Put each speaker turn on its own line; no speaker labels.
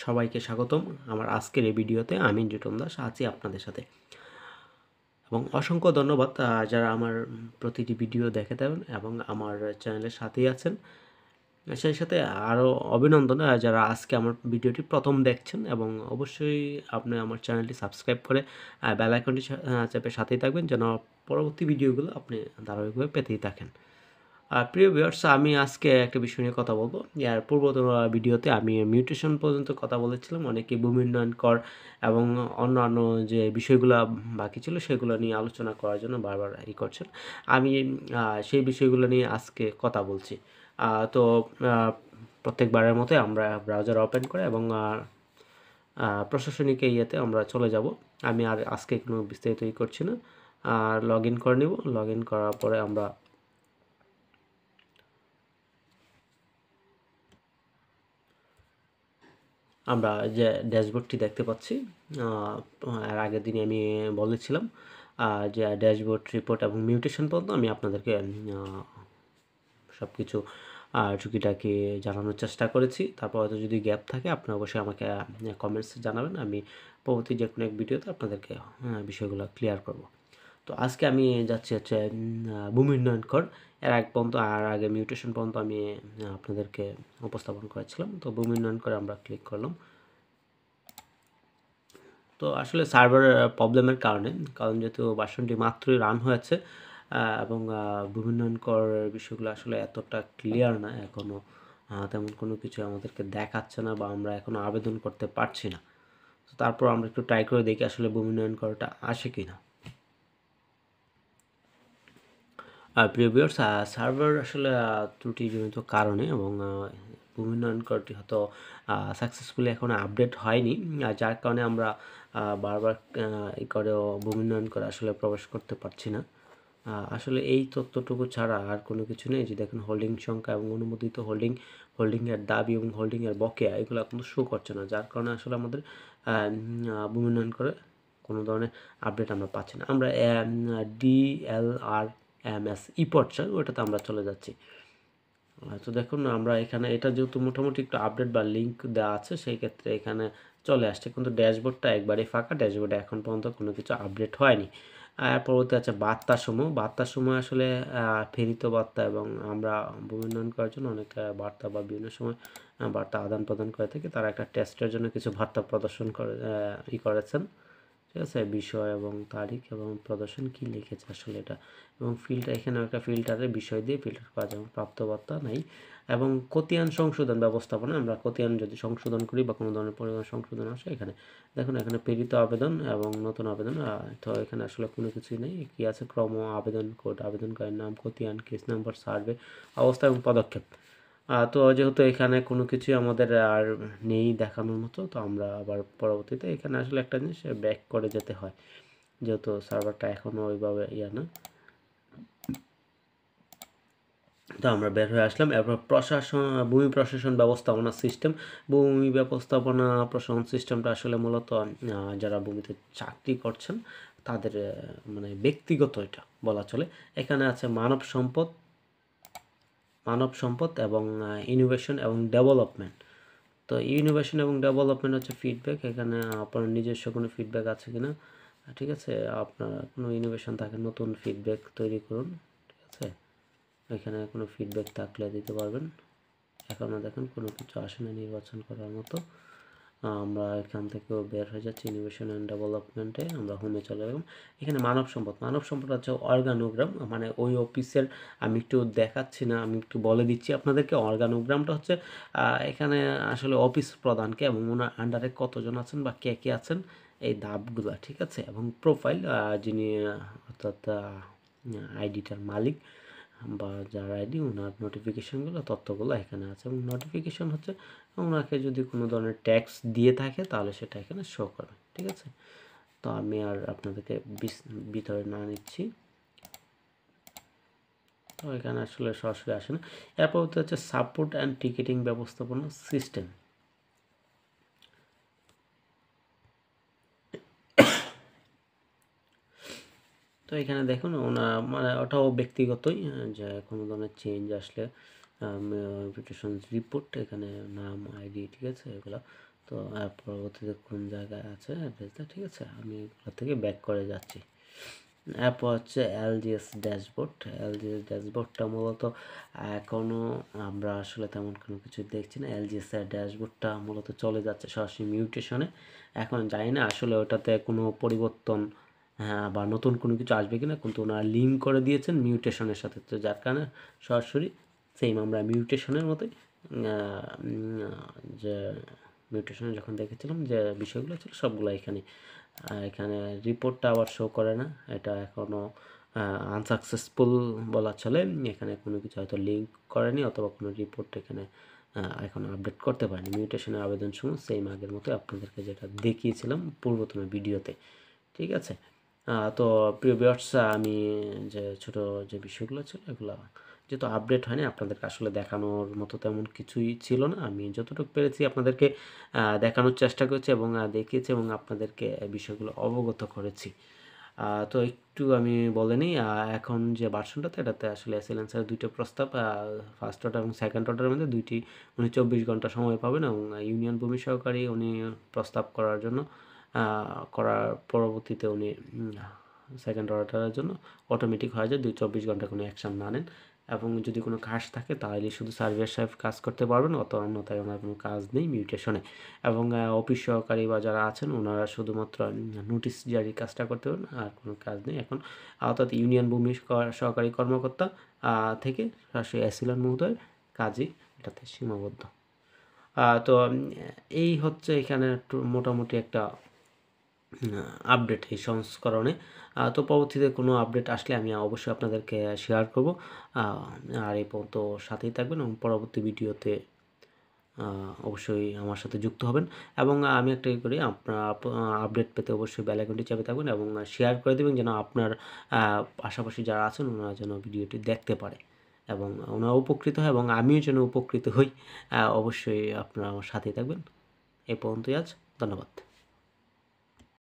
সবাইকে স্বাগতম আমার আজকের এই ভিডিওতে। আমি লিটন দাস আছি আপনাদের সাথে এবং অসংখ্য ধন্যবাদ যারা আমার প্রতিটি ভিডিও দেখে দেবেন এবং আমার চ্যানেলের সাথেই আছেন। সেই সাথে আরও অভিনন্দন যারা আজকে আমার ভিডিওটি প্রথম দেখছেন, এবং অবশ্যই আপনি আমার চ্যানেলটি সাবস্ক্রাইব করে বেল আইকনটি চেপে সাথেই থাকবেন যেন পরবর্তী ভিডিওগুলো আপনি ধারাবাহিকভাবে পেতেই থাকেন। প্রিয় ভিউয়ার্স, আমি আজকে একটা বিষয় নিয়ে কথা বলবো। এর পূর্বতন ভিডিওতে আমি মিউটেশন পর্যন্ত কথা বলেছিলাম, অনেকে ভূমি উন্নয়ন কর এবং অন্যান্য যে বিষয়গুলো বাকি ছিল সেগুলো নিয়ে আলোচনা করার জন্য বারবার করছেন। আমি সেই বিষয়গুলো নিয়ে আজকে কথা বলছি। তো প্রত্যেকবারের মতো আমরা ব্রাউজার ওপেন করে এবং প্রশাসনিক ইয়েতে আমরা চলে যাব। আমি আর আজকে কোনো বিস্তারিত করছি না, লগ ইন করে নেব। লগ ইন করার পরে আমরা যে ড্যাশবোর্ডটি দেখতে পাচ্ছি, এর আগের দিনে আমি বলেছিলাম যে ড্যাশবোর্ড, রিপোর্ট এবং মিউটেশন পর্যন্ত আমি আপনাদেরকে সব কিছু টুকিটাকি জানানোর চেষ্টা করেছি। তারপর হয়তো যদি গ্যাপ থাকে আপনি অবশ্যই আমাকে কমেন্টসে জানাবেন। আমি পরবর্তী যে কোনো এক ভিডিওতে আপনাদেরকে বিষয়গুলো ক্লিয়ার করব। তো আজকে আমি যাচ্ছি হচ্ছে ভূমি উন্নয়ন কর। এর আগে মিউটেশন পর্যন্ত আমি আপনাদেরকে উপস্থাপন করেছিলাম। তো ভূমি উন্নয়ন করে আমরা ক্লিক করলাম। তো আসলে সার্ভার প্রবলেমের কারণ যেহেতু ভার্সনটি মাত্রই রান হয়েছে এবং উন্নয়নকর বিষয়গুলো আসলে এতটা ক্লিয়ার না এখনও, তেমন কোনো কিছু আমাদেরকে দেখাচ্ছে না বা আমরা এখনও আবেদন করতে পারছি না। তো তারপর আমরা একটু ট্রাই করে দেখি আসলে ভূমি উন্নয়নকরটা আসে কি না। প্রিয় ভিউয়ার্স, সার্ভার আসলে ত্রুটিজনিত কারণে এবং ভূমি উন্নয়নকরটি হয়তো সাকসেসফুলি এখনও আপডেট হয়নি, যার কারণে আমরা বারবার এই করেও ভূমি উন্নয়ন করে আসলে প্রবেশ করতে পারছি না। আসলে এই তথ্যটুকু ছাড়া আর কোনো কিছু নেই। যে দেখুন, হোল্ডিং সংখ্যা এবং অনুমোদিত হোল্ডিংয়ের দাবি এবং হোল্ডিংয়ের বকেয়া এগুলো কিন্তু শো করছে না, যার কারণে আসলে আমাদের ভূমি উন্নয়ন করে কোনো ধরনের আপডেট আমরা পাচ্ছি না। আমরা DLRMS ইপোর্টচার ওটাতে আমরা চলে যাচ্ছি। তো দেখুন, আমরা এখানে এটা যেহেতু মোটামুটি একটু আপডেট বা লিঙ্ক দেওয়া আছে, সেই ক্ষেত্রে এখানে চলে আসছে, কিন্তু ড্যাশবোর্ডটা একবারে ফাঁকা। ড্যাশবোর্ডে এখন পর্যন্ত কোনো কিছু আপডেট হয়নি। পরবর্তী আছে বার্তাসমূহ আসলে ফেরিত বার্তা, এবং আমরা ভূমি উন্নয়ন করার জন্য অনেক বার্তা বা বিভিন্ন সময় বার্তা আদান প্রদান করে থাকি। তারা একটা টেস্টের জন্য কিছু বার্তা প্রদর্শন করে করেছেন। ঠিক আছে, বিষয় এবং তারিখ এবং প্রদর্শন কি লিখেছে আসলে এটা, এবং ফিল্টার, এখানে একটা ফিল্টারের বিষয় দিয়ে ফিল্টার করা যাবে। প্রাপ্তবার্তা নাই এবং খতিয়ান সংশোধন ব্যবস্থাপনা, আমরা খতিয়ান যদি সংশোধন করি বা কোনো ধরনের পরিমাণ সংশোধন আসে, এখানে দেখুন এখানে প্রেরিত আবেদন এবং নতুন আবেদন, তো এখানে আসলে কোনো কিছুই নেই। কি আছে, ক্রম, আবেদন কোড, আবেদনকারীর নাম, খতিয়ান, কেস নাম্বার, সার্ভে অবস্থা এবং পদক্ষেপ। তো যেহেতু এখানে কোনো কিছুই আমাদের আর নেই দেখানোর মতো, তো আমরা আবার পরবর্তীতে এখানে আসলে একটা জিনিস ব্যাক করে যেতে হয়, যেহেতু সার্ভারটা এখনও ওইভাবে না। তো আমরা বের হয়ে আসলাম। এরপর ভূমি প্রশাসন ব্যবস্থাপনা সিস্টেম। ভূমি ব্যবস্থাপনা প্রশাসন সিস্টেমটা আসলে মূলত যারা ভূমিতে চাকরি করছেন তাদের মানে ব্যক্তিগত এটা বলা চলে। এখানে আছে মানব সম্পদ এবং ইনোভেশন এবং ডেভেলপমেন্ট। তো ইনোভেশন এবং ডেভেলপমেন্ট হচ্ছে ফিডব্যাক। এখানে আপনার নিজস্ব কোনো ফিডব্যাক আছে কিনা, ঠিক আছে, আপনার কোনো ইনোভেশন থাকে, নতুন ফিডব্যাক তৈরি করুন। ঠিক আছে, এখানে কোনো ফিডব্যাক থাকলে দিতে পারবেন। এখনও দেখুন কোনো কিছু আসে না নির্বাচন করার মতো। আমরা এখান থেকেও বের হয়ে যাচ্ছি। ইনোভেশন অ্যান্ড ডেভেলপমেন্টে আমরা হোমে চলে গেলাম। এখানে মানব সম্পদ হচ্ছে অর্গানোগ্রাম, মানে ওই অফিসের, আমি একটু দেখাচ্ছি না, আমি একটু বলে দিচ্ছি আপনাদেরকে। অর্গানোগ্রামটা হচ্ছে এখানে আসলে অফিস প্রধানকে এবং ওনার আন্ডারে কতজন আছেন বা কে কে আছেন এই ধাপগুলো, ঠিক আছে, এবং প্রোফাইল, যিনি অর্থাৎ আইডিটার মালিক বা যার আইডি, ওনার নোটিফিকেশানগুলো, তথ্যগুলো এখানে আছে। এবং নোটিফিকেশান হচ্ছে ওনাকে যদি কোনো ধরনের ট্যাক্স দিয়ে থাকে তাহলে সেটা এখানে শো করবে। ঠিক আছে, তো আমি আর আপনাদেরকে ভিতরে না নিচ্ছি। তো এখানে আসলে সরাসরি আসে না। এরপর হচ্ছে সাপোর্ট অ্যান্ড টিকিটিং ব্যবস্থাপনা সিস্টেম। তো এখানে দেখুন মানে ওটাও ব্যক্তিগতই, যে কোনো ধরনের চেঞ্জ আসলে ইনভিটেশন রিপোর্ট, এখানে নাম, আইডি, ঠিক আছে, এগুলো তো পরবর্তীতে কোন জায়গায় আছে অ্যাড্রেসটা, ঠিক আছে, আমি এগুলো থেকে ব্যাক করে যাচ্ছি। অ্যাপ হচ্ছে এলজিএস ড্যাশবোর্ড। এলজিএস ড্যাশবোর্ডটা মূলত এখনও আমরা আসলে তেমন কোনো কিছু দেখছি না। এলজিএস এর ড্যাশবোর্ডটা মূলত চলে যাচ্ছে সরাসরি মিউটেশনে। এখন জানি না আসলে ওটাতে কোনো পরিবর্তন বা নতুন কোনো কিছু আসবে কিনা, কিন্তু ওনারা লিঙ্ক করে দিয়েছেন মিউটেশনের সাথে, তো যার কারণে সরাসরি সেম আমরা মিউটেশনের মতোই যে মিউটেশনে যখন দেখেছিলাম যে বিষয়গুলো ছিল সবগুলো এখানে। এখানে রিপোর্টটা আবার শো করে না, এটা এখনও আনসাকসেসফুল বলা চলে। এখানে কোনো কিছু হয়তো লিঙ্ক করেনি অথবা কোনো রিপোর্ট এখানে এখন আপডেট করতে পারেনি। মিউটেশনের আবেদন সমূহ সেম আগের মতো আপনাদেরকে যেটা দেখিয়েছিলাম পূর্বতন ভিডিওতে, ঠিক আছে। তো প্রিয় ভিউয়ার্স, আমি যে ছোটো যে বিষয়গুলো ছিল এগুলো যেহেতু আপডেট হয়নি, আপনাদেরকে আসলে দেখানোর মতো তেমন কিছুই ছিল না। আমি যতটুকু পেরেছি আপনাদেরকে দেখানোর চেষ্টা করেছি এবং দেখিয়েছি এবং আপনাদেরকে বিষয়গুলো অবগত করেছি। তো একটু আমি বলে নিই, এখন যে ভার্সনটাতে এটাতে আসলে এসএলএনসের দুইটা প্রস্তাব, ফার্স্ট অর্ডার এবং সেকেন্ড অর্ডারের মধ্যে দুইটি উনি 24 ঘন্টা সময় পাবেন এবং ইউনিয়ন ভূমি সহকারী উনি প্রস্তাব করার জন্য করার পরবর্তীতে উনি সেকেন্ড অর্ডারের জন্য অটোমেটিক হয়ে যায় 24 ঘন্টা কোনো অ্যাকশন না নেন, এবং যদি কোনো কাজ থাকে তাহলে শুধু সার্ভেয়ার সাহেব কাজ করতে পারবেন, অন্যথায় ওনার কোনো কাজ নেই মিউটেশনে। এবং অফিস সহকারী বা যারা আছেন ওনারা শুধুমাত্র নোটিশ জারির কাজটা করতে পারেন, আর কোনো কাজ নেই এখন। অর্থাৎ ইউনিয়ন ভূমি সহকারী কর্মকর্তা থেকে সরাসরি এসিলেন মহোদয়ের কাজই এটাতে সীমাবদ্ধ। তো এই হচ্ছে এখানে মোটামুটি একটা আপডেট এই সংস্করণে। তো পরবর্তীতে কোনো আপডেট আসলে আমি অবশ্যই আপনাদেরকে শেয়ার করব। আর এই পর্যন্ত সাথেই থাকবেন এবং পরবর্তী ভিডিওতে অবশ্যই আমার সাথে যুক্ত হবেন। এবং আমি একটা করি, আপনার আপডেট পেতে অবশ্যই বেল আইকনটি চেপে থাকবেন এবং শেয়ার করে দেবেন যেন আপনার পাশাপাশি যারা আছেন ওনারা যেন ভিডিওটি দেখতে পারে এবং ওনারা উপকৃত হয় এবং আমিও যেন উপকৃত হই। অবশ্যই আপনারা আমার সাথেই থাকবেন। এই পর্যন্তই আজ, ধন্যবাদ।